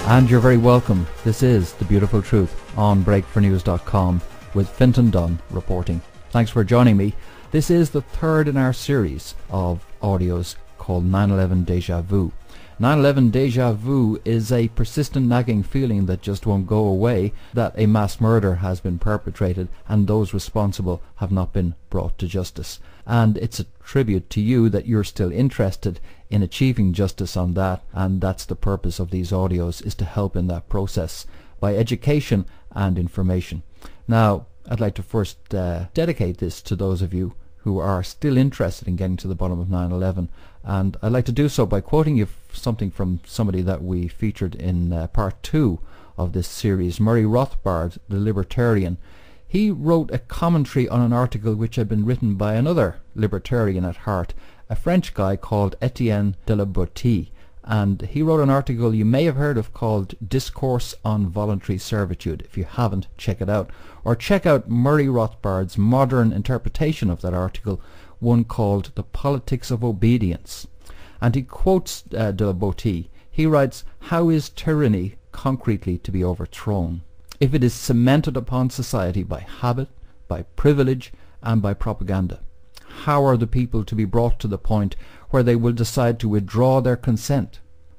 And you're very welcome. This is The Beautiful Truth on breakfornews.com with Fintan Dunne reporting. Thanks for joining me. This is the third in our series of audios called 9/11 Deja Vu. 9/11 Deja Vu is a persistent nagging feeling that just won't go away, that a mass murder has been perpetrated and those responsible have not been brought to justice. And it's a tribute to you that you're still interested in achieving justice on that, and that's the purpose of these audios, is to help in that process by education and information. Now, I'd like to first dedicate this to those of you who are still interested in getting to the bottom of 9/11, and I'd like to do so by quoting you something from somebody that we featured in part 2 of this series, Murray Rothbard, the libertarian. He wrote a commentary on an article which had been written by another libertarian at heart, a French guy called Etienne de la Boetie, and he wrote an article you may have heard of called Discourse on Voluntary Servitude. If you haven't, check it out. Or check out Murray Rothbard's modern interpretation of that article, one called The Politics of Obedience. And he quotes de la Boetie. He writes, "How is tyranny concretely to be overthrown? If it is cemented upon society by habit, by privilege, and by propaganda, how are the people to be brought to the point where they will decide to withdraw their consent?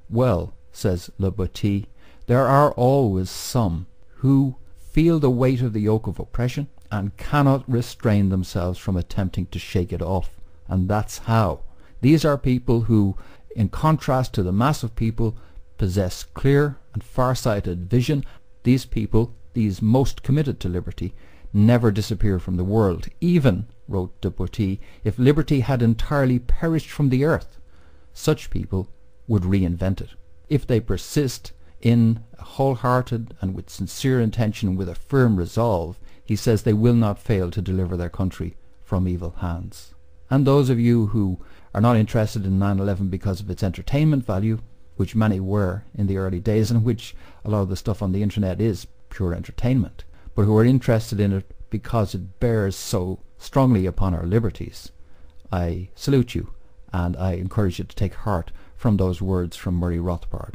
Well, says Le Boetie, there are always some who feel the weight of the yoke of oppression and cannot restrain themselves from attempting to shake it off. And that's how. These are people who, in contrast to the mass of people, possess clear and far-sighted vision. These people, these most committed to liberty, never disappear from the world. Even, wrote de Boetie, if liberty had entirely perished from the earth, such people would reinvent it. If they persist in a wholehearted and with sincere intention, with a firm resolve, he says they will not fail to deliver their country from evil hands. And those of you who are not interested in 9/11 because of its entertainment value, which many were in the early days, and which a lot of the stuff on the internet is pure entertainment, but who are interested in it because it bears so strongly upon our liberties, I salute you, and I encourage you to take heart from those words from Murray Rothbard.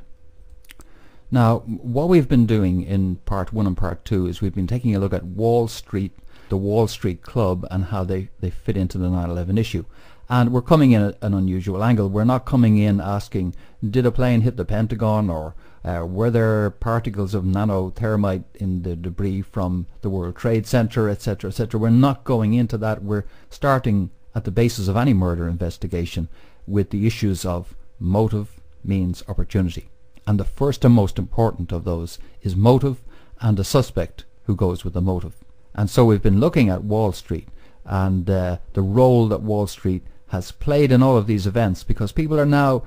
Now, what we've been doing in part 1 and part 2 is we've been taking a look at Wall Street, the Wall Street Club, and how they fit into the 9/11 issue. And we're coming in at an unusual angle. We're not coming in asking, did a plane hit the Pentagon, or were there particles of nanothermite in the debris from the World Trade Center, etc., etc. We're not going into that. We're starting at the basis of any murder investigation with the issues of motive, means, opportunity. And the first and most important of those is motive, and the suspect who goes with the motive. And so we've been looking at Wall Street and the role that Wall Street has played in all of these events, because people are now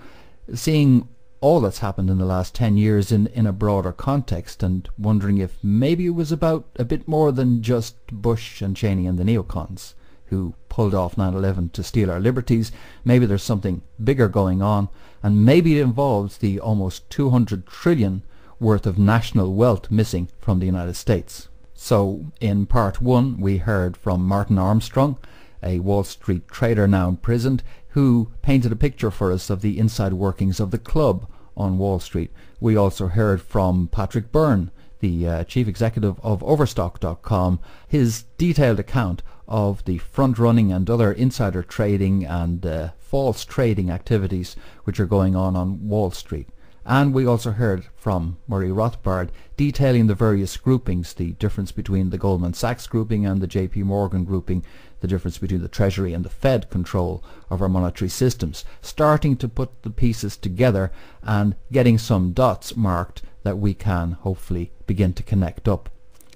seeing all that's happened in the last 10 years in a broader context, and wondering if maybe it was about a bit more than just Bush and Cheney and the neocons who pulled off 9/11 to steal our liberties. Maybe there's something bigger going on, and maybe it involves the almost 200 trillion worth of national wealth missing from the United States. So in part 1 we heard from Martin Armstrong, a Wall Street trader now imprisoned, who painted a picture for us of the inside workings of the club on Wall Street. We also heard from Patrick Byrne, the chief executive of Overstock.com, his detailed account of the front-running and other insider trading and false trading activities which are going on Wall Street. And we also heard from Murray Rothbard detailing the various groupings, the difference between the Goldman Sachs grouping and the JP Morgan grouping, the difference between the Treasury and the Fed control of our monetary systems, starting to put the pieces together and getting some dots marked that we can hopefully begin to connect up.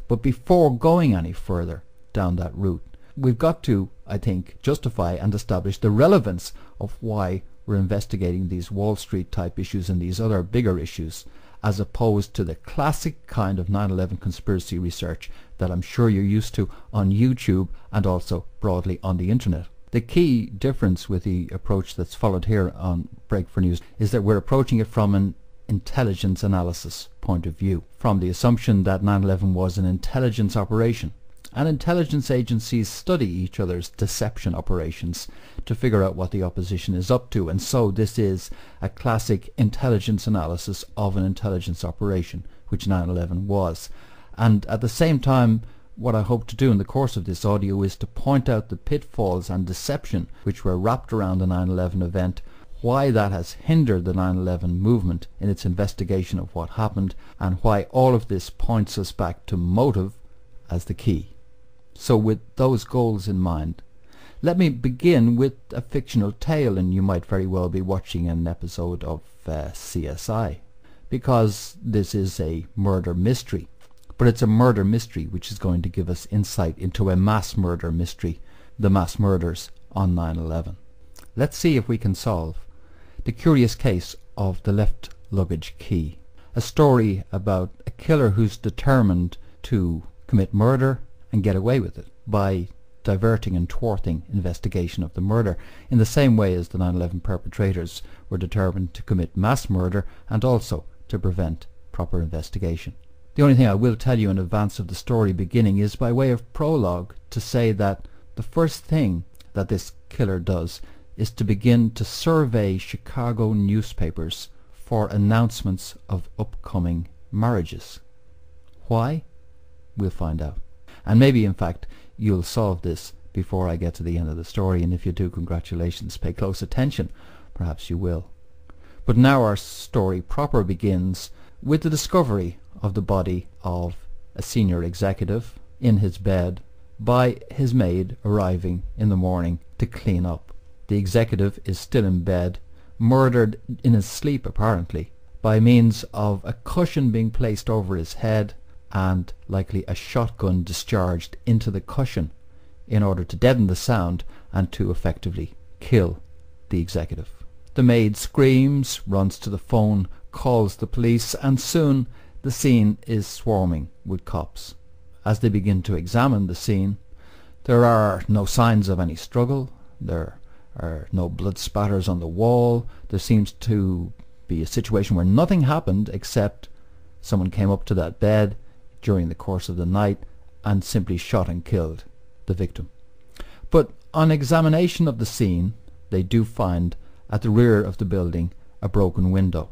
But before going any further down that route, we've got to, I think, justify and establish the relevance of why we're investigating these Wall Street type issues and these other bigger issues, as opposed to the classic kind of 9/11 conspiracy research that I'm sure you're used to on YouTube and also broadly on the internet. The key difference with the approach that's followed here on Break for News is that we're approaching it from an intelligence analysis point of view, from the assumption that 9/11 was an intelligence operation, and intelligence agencies study each other's deception operations to figure out what the opposition is up to, and so this is a classic intelligence analysis of an intelligence operation, which 9/11 was. And at the same time, what I hope to do in the course of this audio is to point out the pitfalls and deception which were wrapped around the 9/11 event, why that has hindered the 9/11 movement in its investigation of what happened, and why all of this points us back to motive as the key. So with those goals in mind, let me begin with a fictional tale, and you might very well be watching an episode of CSI, because this is a murder mystery. But it's a murder mystery which is going to give us insight into a mass murder mystery, the mass murders on 9/11. Let's see if we can solve the curious case of the left luggage key, a story about a killer who's determined to commit murder and get away with it by diverting and thwarting investigation of the murder, in the same way as the 9/11 perpetrators were determined to commit mass murder and also to prevent proper investigation. The only thing I will tell you in advance of the story beginning is by way of prologue to say that the first thing that this killer does is to begin to survey Chicago newspapers for announcements of upcoming marriages. Why? We'll find out. And maybe, in fact, you'll solve this before I get to the end of the story, and if you do, congratulations, pay close attention. Perhaps you will. But now our story proper begins with the discovery of the body of a senior executive in his bed by his maid arriving in the morning to clean up. The executive is still in bed, murdered in his sleep apparently, by means of a cushion being placed over his head and likely a shotgun discharged into the cushion in order to deaden the sound and to effectively kill the executive. The maid screams, runs to the phone, calls the police, and soon the scene is swarming with cops. As they begin to examine the scene, there are no signs of any struggle, there are no blood spatters on the wall, there seems to be a situation where nothing happened except someone came up to that bed during the course of the night and simply shot and killed the victim. But on examination of the scene, they do find at the rear of the building a broken window,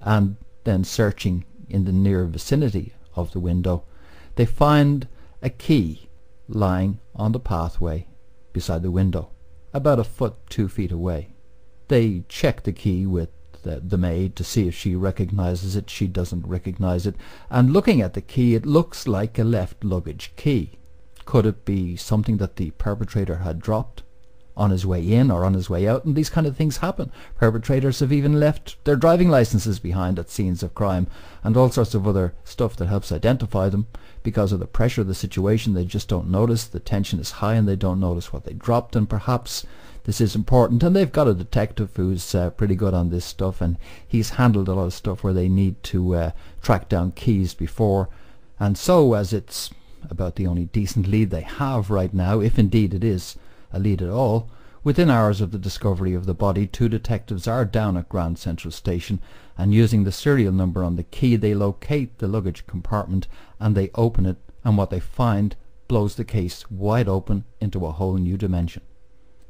and then searching in the near vicinity of the window, they find a key lying on the pathway beside the window, about a foot, 2 feet away. They check the key with the maid to see if she recognizes it. She doesn't recognize it, and looking at the key, it looks like a left luggage key. Could it be something that the perpetrator had dropped on his way in or on his way out? And these kind of things happen. Perpetrators have even left their driving licenses behind at scenes of crime and all sorts of other stuff that helps identify them. Because of the pressure of the situation, they just don't notice. The tension is high and they don't notice what they dropped, and perhaps this is important, and they've got a detective who's pretty good on this stuff, and he's handled a lot of stuff where they need to track down keys before. And so, as it's about the only decent lead they have right now, if indeed it is a lead at all, within hours of the discovery of the body, 2 detectives are down at Grand Central Station, and using the serial number on the key, they locate the luggage compartment and they open it, and what they find blows the case wide open into a whole new dimension.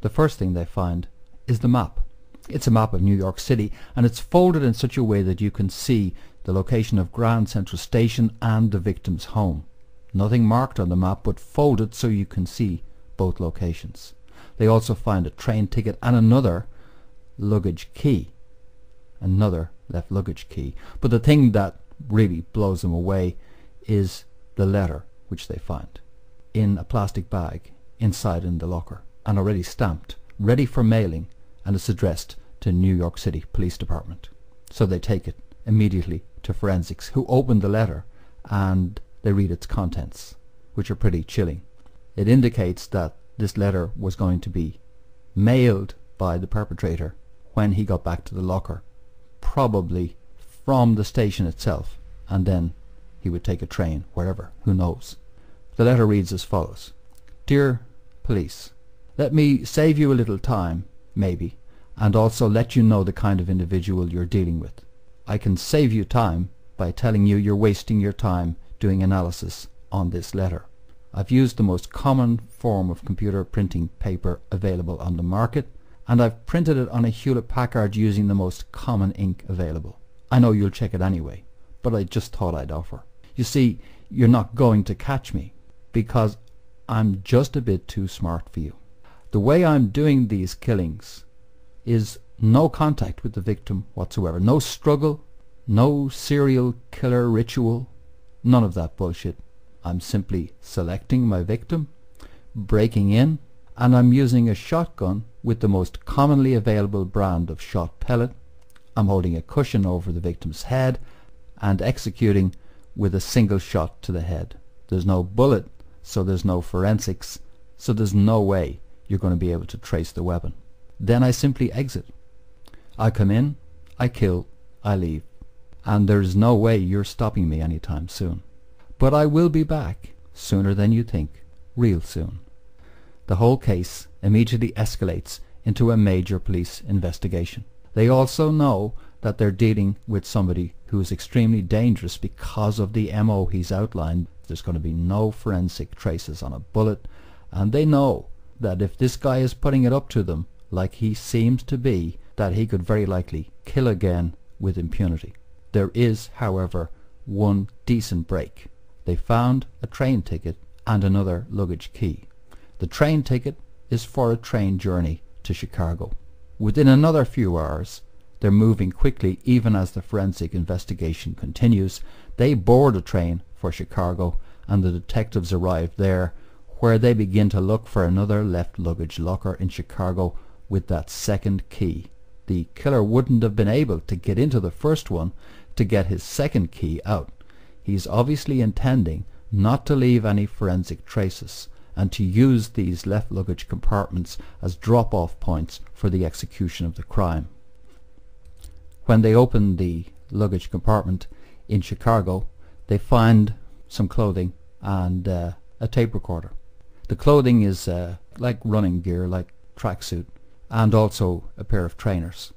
The first thing they find is the map. It's a map of New York City, and it's folded in such a way that you can see the location of Grand Central Station and the victim's home. Nothing marked on the map, but folded so you can see both locations. They also find a train ticket and another luggage key, another left luggage key. But the thing that really blows them away is the letter which they find in a plastic bag inside in the locker, and already stamped, ready for mailing, and it's addressed to New York City Police Department. So they take it immediately to forensics, who open the letter and they read its contents, which are pretty chilling. It indicates that this letter was going to be mailed by the perpetrator when he got back to the locker, probably from the station itself, and then he would take a train wherever, who knows. The letter reads as follows: Dear Police, let me save you a little time, maybe, and also let you know the kind of individual you're dealing with. I can save you time by telling you you're wasting your time doing analysis on this letter. I've used the most common form of computer printing paper available on the market, and I've printed it on a Hewlett-Packard using the most common ink available. I know you'll check it anyway, but I just thought I'd offer. You see, you're not going to catch me, because I'm just a bit too smart for you. The way I'm doing these killings is no contact with the victim whatsoever. No struggle, no serial killer ritual, none of that bullshit. I'm simply selecting my victim, breaking in, and I'm using a shotgun with the most commonly available brand of shot pellet. I'm holding a cushion over the victim's head and executing with a single shot to the head. There's no bullet, so there's no forensics, so there's no way you're going to be able to trace the weapon. Then I simply exit. I come in, I kill, I leave, and there's no way you're stopping me anytime soon. But I will be back sooner than you think, real soon. The whole case immediately escalates into a major police investigation. They also know that they're dealing with somebody who is extremely dangerous because of the MO he's outlined. There's going to be no forensic traces on a bullet, and they know that if this guy is putting it up to them, like he seems to be, that he could very likely kill again with impunity. There is, however, one decent break. They found a train ticket and another luggage key. The train ticket is for a train journey to Chicago. Within another few hours, they're moving quickly even as the forensic investigation continues. They board a train for Chicago, and the detectives arrive there, where they begin to look for another left luggage locker in Chicago with that second key. The killer wouldn't have been able to get into the first one to get his second key out. He's obviously intending not to leave any forensic traces and to use these left luggage compartments as drop-off points for the execution of the crime. When they open the luggage compartment in Chicago, they find some clothing and a tape recorder. The clothing is like running gear, like tracksuit, and also a pair of trainers.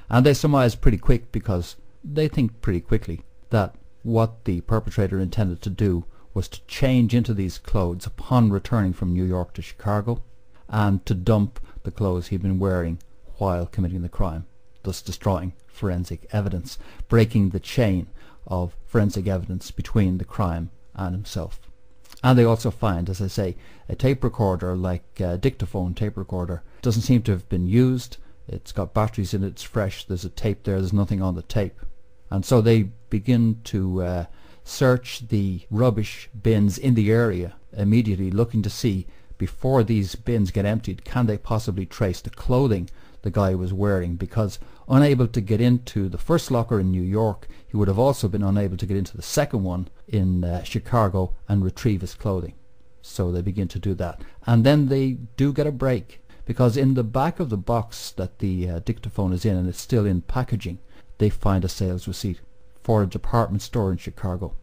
And they surmise pretty quick, because they think pretty quickly, that what the perpetrator intended to do was to change into these clothes upon returning from New York to Chicago, and to dump the clothes he'd been wearing while committing the crime, thus destroying forensic evidence, breaking the chain of forensic evidence between the crime and himself. And they also find, as I say, a tape recorder, like a dictaphone tape recorder. It doesn't seem to have been used. It's got batteries in it, it's fresh, there's a tape there, there's nothing on the tape. And so they begin to search the rubbish bins in the area immediately, looking to see, before these bins get emptied, can they possibly trace the clothing the guy was wearing, because unable to get into the first locker in New York, he would have also been unable to get into the second one in Chicago and retrieve his clothing. So they begin to do that, and then they do get a break, because in the back of the box that the dictaphone is in, and it's still in packaging, they find a sales receipt for a department store in Chicago.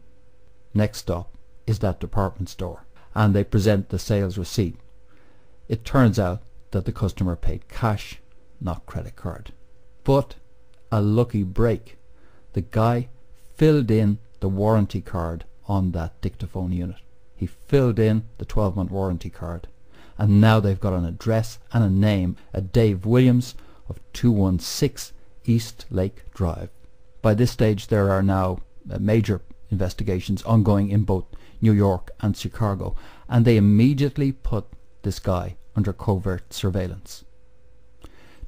Next stop is that department store, and they present the sales receipt. It turns out that the customer paid cash, not credit card. But a lucky break. The guy filled in the warranty card on that dictaphone unit. He filled in the 12-month warranty card, and now they've got an address and a name, a Dave Williams of 216 East Lake Drive. By this stage there are now major investigations ongoing in both New York and Chicago, and they immediately put this guy under covert surveillance.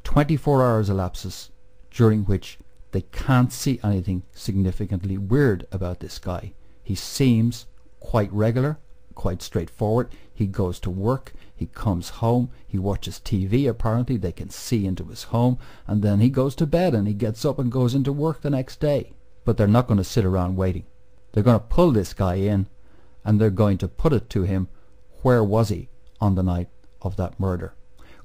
24 hours elapses, during which they can't see anything significantly weird about this guy. He seems quite regular, quite straightforward. He goes to work, he comes home, he watches TV, apparently they can see into his home, and then he goes to bed and he gets up and goes into work the next day. But they're not going to sit around waiting. They're going to pull this guy in, and they're going to put it to him, where was he on the night of that murder,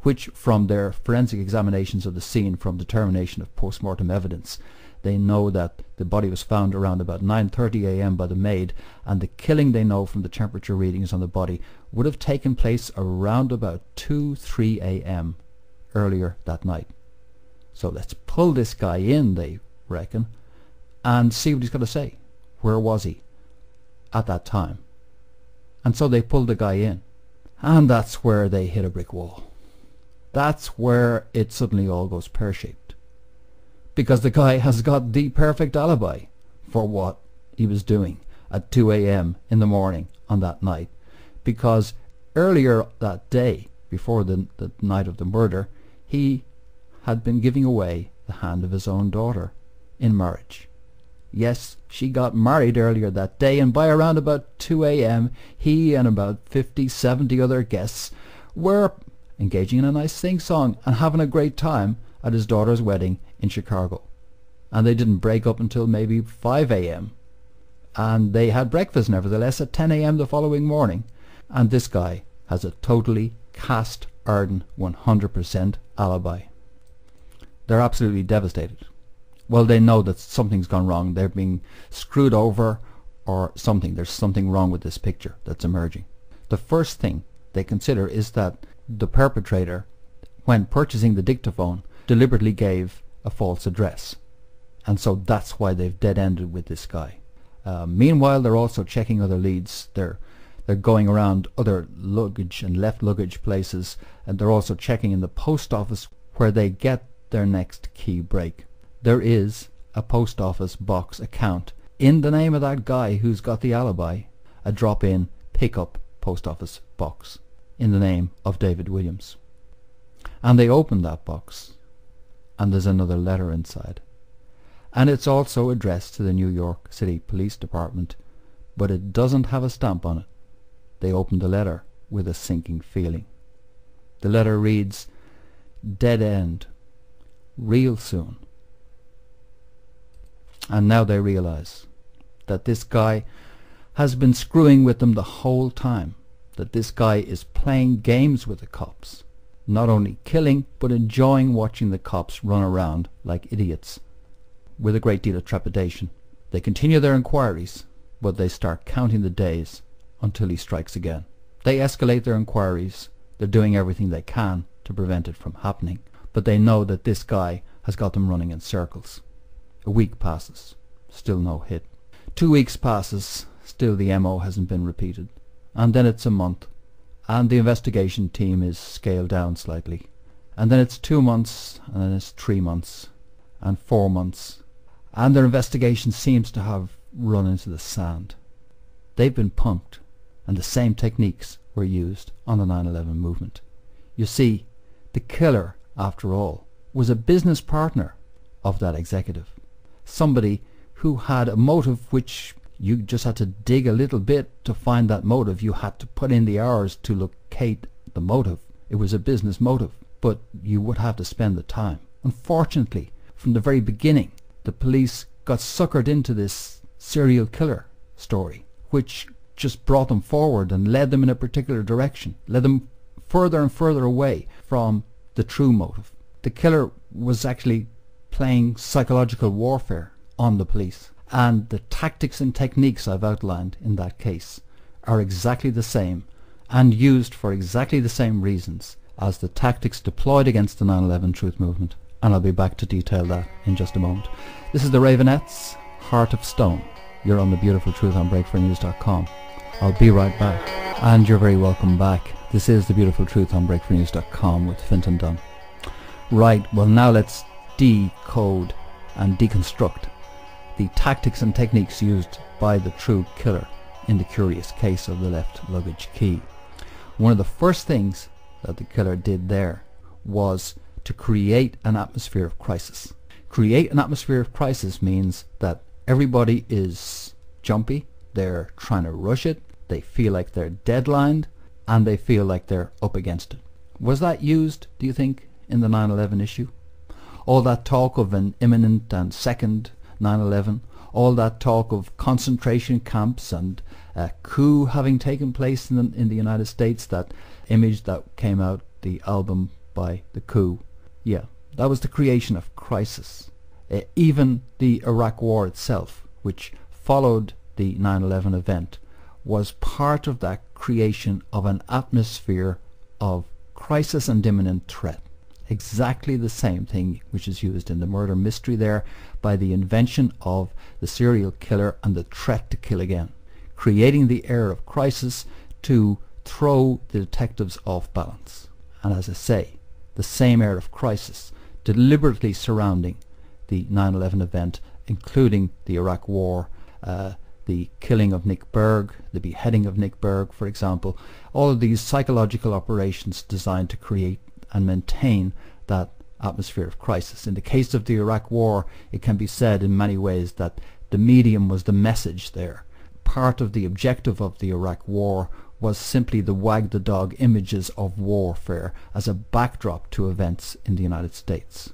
which, from their forensic examinations of the scene, from determination of post-mortem evidence, they know that the body was found around about 9:30 a.m. by the maid, and the killing, they know from the temperature readings on the body, would have taken place around about 2-3 a.m. earlier that night. So let's pull this guy in, they reckon, and see what he's got to say. Where was he at that time? And so they pulled the guy in. And that's where they hit a brick wall. That's where it suddenly all goes pear-shaped. Because the guy has got the perfect alibi for what he was doing at 2 a.m. in the morning on that night. Because earlier that day, before the night of the murder, he had been giving away the hand of his own daughter in marriage. Yes, she got married earlier that day, and by around about 2 a.m. he and about 50, 70 other guests were engaging in a nice sing-song and having a great time at his daughter's wedding in Chicago. And they didn't break up until maybe 5 a.m. And they had breakfast nevertheless at 10 a.m. the following morning. And this guy has a totally cast-iron 100% alibi. They're absolutely devastated. Well, they know that something's gone wrong. They're being screwed over or something. There's something wrong with this picture that's emerging. The first thing they consider is that the perpetrator, when purchasing the dictaphone, deliberately gave a false address. And so that's why they've dead-ended with this guy. Meanwhile, they're also checking other leads. They're going around other luggage and left luggage places, and they're also checking in the post office where they get their next key break. There is a post office box account in the name of that guy who's got the alibi, a drop-in pick-up post office box in the name of David Williams. And they open that box, and there's another letter inside. And it's also addressed to the New York City Police Department, but it doesn't have a stamp on it. They open the letter with a sinking feeling. The letter reads, "Dead end. Real soon." And now they realize that this guy has been screwing with them the whole time, that this guy is playing games with the cops, not only killing but enjoying watching the cops run around like idiots. With a great deal of trepidation, they continue their inquiries, but they start counting the days until he strikes again. They escalate their inquiries. They're doing everything they can to prevent it from happening, but they know that this guy has got them running in circles. A week passes, still no hit. 2 weeks passes, still the MO hasn't been repeated. And then it's a month, and the investigation team is scaled down slightly. And then it's 2 months, and then it's 3 months, and 4 months. And their investigation seems to have run into the sand. They've been punked, and the same techniques were used on the 9/11 movement. You see, the killer, after all, was a business partner of that executive. Somebody who had a motive which you just had to dig a little bit to find that motive. You had to put in the hours to locate the motive. It was a business motive, but you would have to spend the time. Unfortunately, from the very beginning, the police got suckered into this serial killer story, which just brought them forward and led them in a particular direction, led them further and further away from the true motive. The killer was actually playing psychological warfare on the police, and the tactics and techniques I've outlined in that case are exactly the same and used for exactly the same reasons as the tactics deployed against the 9/11 Truth Movement, and I'll be back to detail that in just a moment. This is the Ravenettes, Heart of Stone. You're on The Beautiful Truth on breakfornews.com. I'll be right back. And you're very welcome back. This is The Beautiful Truth on breakfornews.com with Fintan Dunne. Right, well now let's decode and deconstruct the tactics and techniques used by the true killer in the curious case of the left luggage key. One of the first things that the killer did there was to create an atmosphere of crisis. Create an atmosphere of crisis means that everybody is jumpy, they're trying to rush it, they feel like they're deadlined, and they feel like they're up against it. Was that used, do you think, in the 9/11 issue? All that talk of an imminent and second 9/11, all that talk of concentration camps and a coup having taken place in the United States, that image that came out, the album by The Coup, yeah, that was the creation of crisis. Even the Iraq War itself, which followed the 9/11 event, was part of that creation of an atmosphere of crisis and imminent threat. Exactly the same thing which is used in the murder mystery there by the invention of the serial killer and the threat to kill again. Creating the air of crisis to throw the detectives off balance. And as I say, the same air of crisis deliberately surrounding the 9/11 event, including the Iraq War, the killing of Nick Berg, the beheading of Nick Berg, for example, all of these psychological operations designed to create and maintain that atmosphere of crisis. In the case of the Iraq War, it can be said in many ways that the medium was the message there. Part of the objective of the Iraq War was simply the wag the dog images of warfare as a backdrop to events in the United States.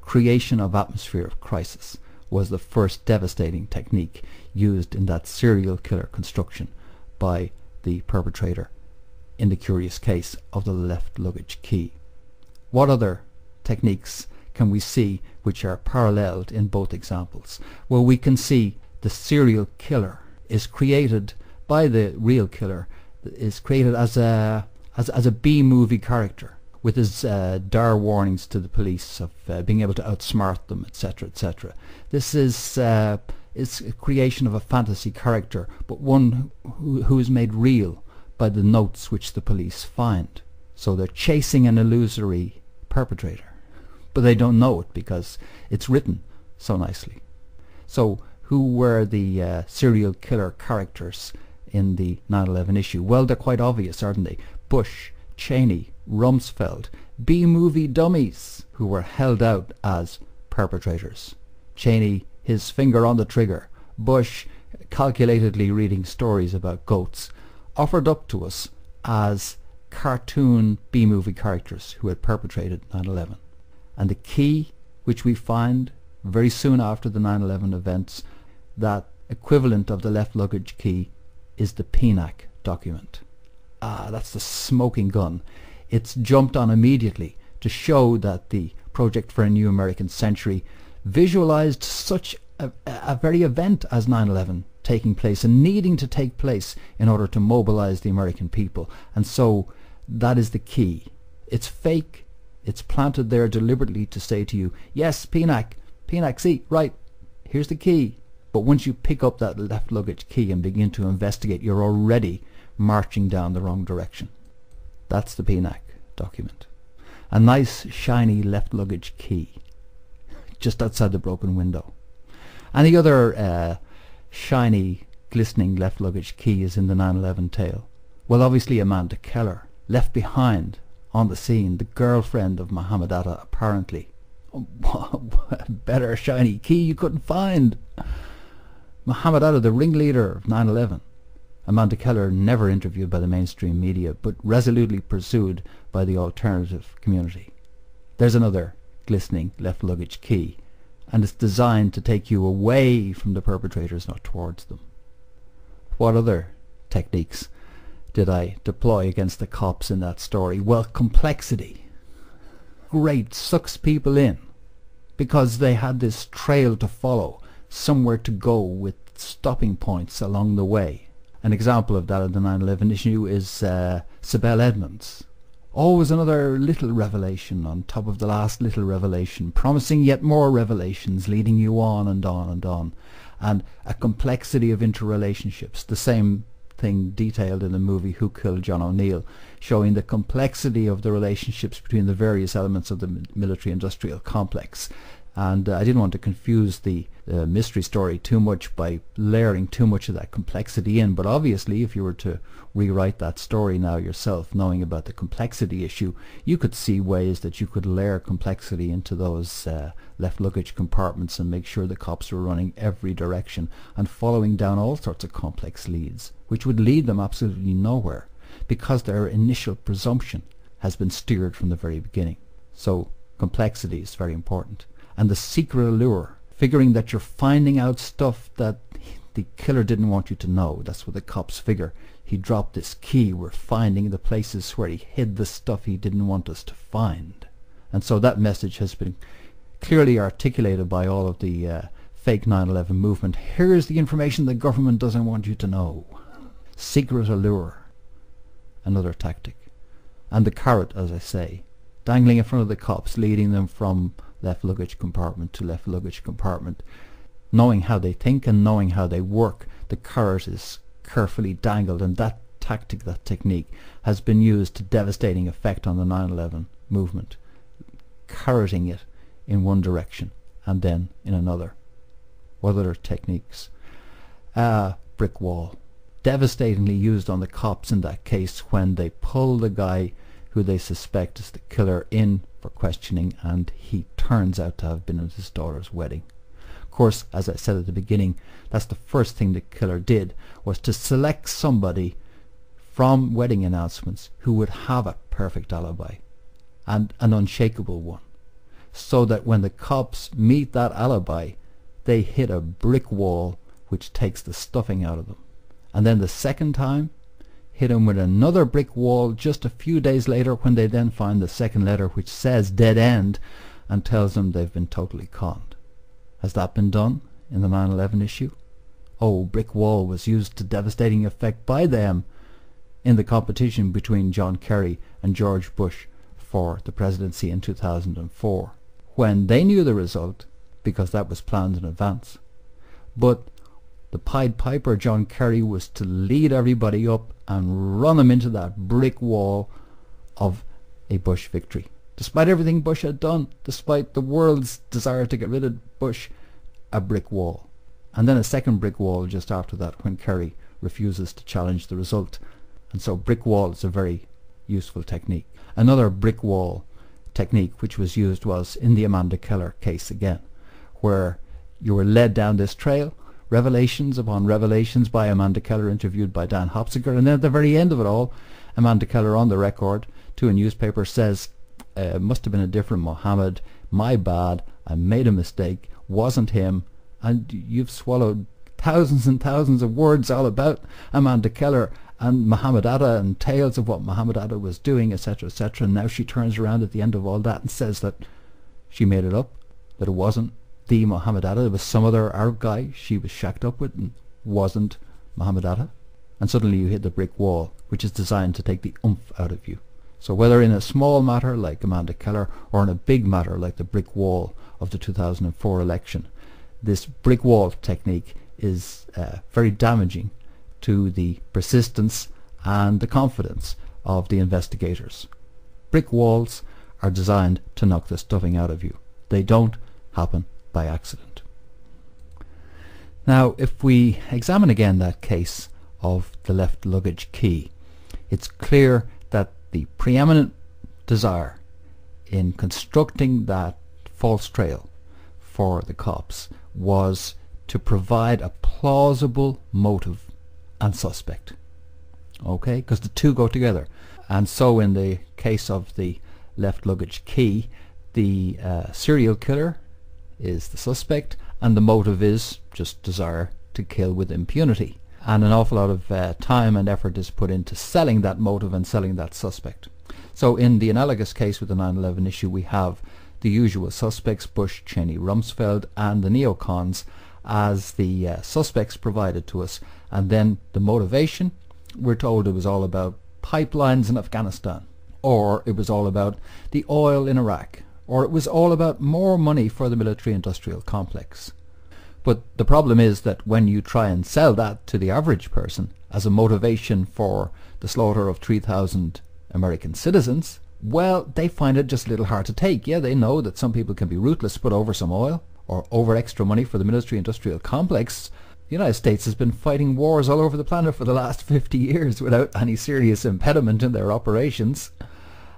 Creation of atmosphere of crisis was the first devastating technique used in that serial killer construction by the perpetrator in the curious case of the left luggage key. What other techniques can we see which are paralleled in both examples? Well, we can see the serial killer is created by the real killer, is created as a B-movie character, with his dire warnings to the police of being able to outsmart them, etc., etc. This is a creation of a fantasy character, but one who is made real by the notes which the police find. So they're chasing an illusory perpetrator, but they don't know it because it's written so nicely. So who were the serial killer characters in the 9/11 issue? Well, they're quite obvious, aren't they? Bush, Cheney, Rumsfeld, B-movie dummies who were held out as perpetrators. Cheney, his finger on the trigger. Bush, calculatedly reading stories about goats, offered up to us as cartoon B-movie characters who had perpetrated 9/11. And the key which we find very soon after the 9/11 events, that equivalent of the left luggage key, is the PNAC document. That's the smoking gun. It's jumped on immediately to show that the Project for a New American Century visualized such a very event as 9/11 taking place and needing to take place in order to mobilize the American people. And so that is the key. It's fake. It's planted there deliberately to say to you, yes, PNAC, see, right, here's the key. But once you pick up that left luggage key and begin to investigate, you're already marching down the wrong direction. That's the PNAC document. A nice shiny left luggage key just outside the broken window. And the other shiny glistening left luggage key is in the 9/11 tale. Well, obviously Amanda Keller, left behind on the scene, the girlfriend of Mohammed Atta, apparently. A better shiny key you couldn't find. Mohammed Atta, the ringleader of 9/11. Amanda Keller, never interviewed by the mainstream media, but resolutely pursued by the alternative community. There's another glistening left luggage key, and it's designed to take you away from the perpetrators, not towards them. What other techniques did I deploy against the cops in that story? Well, complexity. Great, sucks people in, because they had this trail to follow, somewhere to go with stopping points along the way. An example of that in the 9/11 issue is Sibel Edmonds. Always another little revelation on top of the last little revelation, promising yet more revelations, leading you on and on and on. And a complexity of interrelationships, the same thing detailed in the movie Who Killed John O'Neill, showing the complexity of the relationships between the various elements of the military-industrial complex. And I didn't want to confuse the mystery story too much by layering too much of that complexity in, but obviously if you were to rewrite that story now yourself, knowing about the complexity issue, you could see ways that you could layer complexity into those left luggage compartments and make sure the cops were running every direction and following down all sorts of complex leads, which would lead them absolutely nowhere, because their initial presumption has been steered from the very beginning. So complexity is very important. And the secret allure, figuring that you're finding out stuff that the killer didn't want you to know. That's what the cops figure. He dropped this key. We're finding the places where he hid the stuff he didn't want us to find. And so that message has been clearly articulated by all of the fake 9/11 movement. Here's the information the government doesn't want you to know. Secret allure, another tactic. And the carrot, as I say, dangling in front of the cops, leading them from left luggage compartment to left luggage compartment. Knowing how they think and knowing how they work, the carrot is carefully dangled, and that tactic, that technique, has been used to devastating effect on the 9/11 movement, carroting it in one direction and then in another. What other techniques? Brick wall. Devastatingly used on the cops in that case when they pull the guy who they suspect is the killer in for questioning, and he turns out to have been at his daughter's wedding. Of course, as I said at the beginning, that's the first thing the killer did, was to select somebody from wedding announcements who would have a perfect alibi, and an unshakable one, so that when the cops meet that alibi, they hit a brick wall which takes the stuffing out of them. And then the second time, hit him with another brick wall just a few days later, when they then find the second letter which says dead end and tells them they've been totally conned. Has that been done in the 9/11 issue? Oh, brick wall was used to devastating effect by them in the competition between John Kerry and George Bush for the presidency in 2004, when they knew the result because that was planned in advance. But the Pied Piper, John Kerry, was to lead everybody up and run them into that brick wall of a Bush victory. Despite everything Bush had done, despite the world's desire to get rid of Bush, a brick wall. And then a second brick wall just after that when Kerry refuses to challenge the result. And so brick wall is a very useful technique. Another brick wall technique which was used was in the Amanda Keller case again, where you were led down this trail, revelations upon revelations by Amanda Keller, interviewed by Dan Hopsinger, and then at the very end of it all, Amanda Keller on the record to a newspaper says, must have been a different Mohammed, my bad, I made a mistake, wasn't him. And you've swallowed thousands and thousands of words all about Amanda Keller and Muhammad Atta and tales of what Muhammad Atta was doing, etc., etc. And now she turns around at the end of all that and says that she made it up, that it wasn't the Muhammad Atta, it was some other Arab guy she was shacked up with and wasn't Muhammad Atta. And suddenly you hit the brick wall, which is designed to take the oomph out of you. So whether in a small matter like Amanda Keller or in a big matter like the brick wall of the 2004 election, this brick wall technique is very damaging to the persistence and the confidence of the investigators. Brick walls are designed to knock the stuffing out of you. They don't happen by accident. Now, if we examine again that case of the left luggage key, it's clear that the preeminent desire in constructing that false trail for the cops was to provide a plausible motive and suspect. Okay, because the two go together. And so in the case of the left luggage key, the serial killer is the suspect and the motive is just desire to kill with impunity. And an awful lot of time and effort is put into selling that motive and selling that suspect. So in the analogous case with the 9/11 issue, we have the usual suspects, Bush, Cheney, Rumsfeld, and the neocons as the suspects provided to us. And then the motivation, we're told it was all about pipelines in Afghanistan, or it was all about the oil in Iraq, or it was all about more money for the military-industrial complex. But the problem is that when you try and sell that to the average person as a motivation for the slaughter of 3,000 American citizens, well, they find it just a little hard to take. Yeah, they know that some people can be ruthless, but over some oil or over extra money for the military-industrial complex, the United States has been fighting wars all over the planet for the last 50 years without any serious impediment in their operations,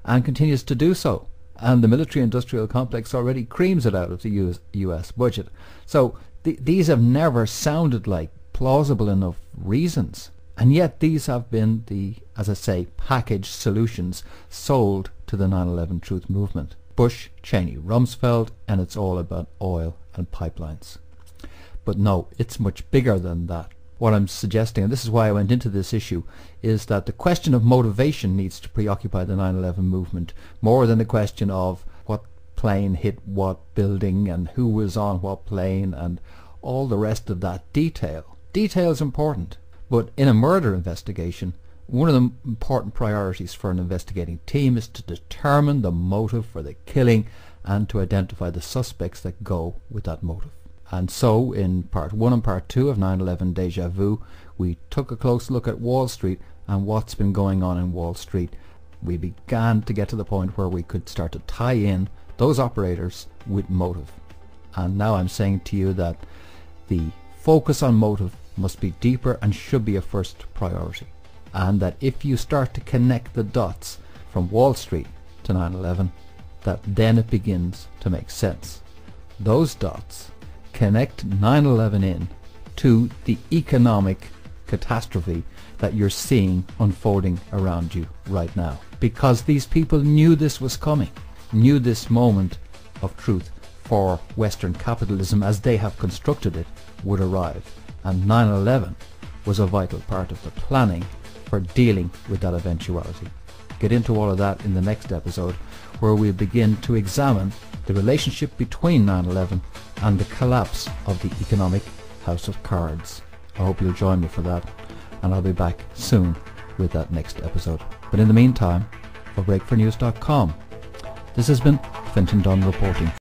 and continues to do so. And the military-industrial complex already creams it out of the US budget. So these have never sounded like plausible enough reasons. And yet these have been the, as I say, packaged solutions sold to the 9/11 Truth movement. Bush, Cheney, Rumsfeld, and it's all about oil and pipelines. But no, it's much bigger than that. What I'm suggesting, and this is why I went into this issue, is that the question of motivation needs to preoccupy the 9/11 movement more than the question of what plane hit what building and who was on what plane and all the rest of that detail. Detail is important, but in a murder investigation, one of the important priorities for an investigating team is to determine the motive for the killing and to identify the suspects that go with that motive. And so in part 1 and part 2 of 9/11 Deja Vu, we took a close look at Wall Street and what's been going on in Wall Street, we began to get to the point where we could start to tie in those operators with motive. And now I'm saying to you that the focus on motive must be deeper and should be a first priority. And that if you start to connect the dots from Wall Street to 9/11, that then it begins to make sense. Those dots connect 9/11 in to the economic catastrophe that you're seeing unfolding around you right now. Because these people knew this was coming, knew this moment of truth for Western capitalism as they have constructed it would arrive. And 9/11 was a vital part of the planning for dealing with that eventuality. Get into all of that in the next episode, where we begin to examine the relationship between 9/11 and the collapse of the economic house of cards. I hope you'll join me for that, and I'll be back soon with that next episode. But in the meantime, for breakfornews.com, this has been Fintan Dunne reporting.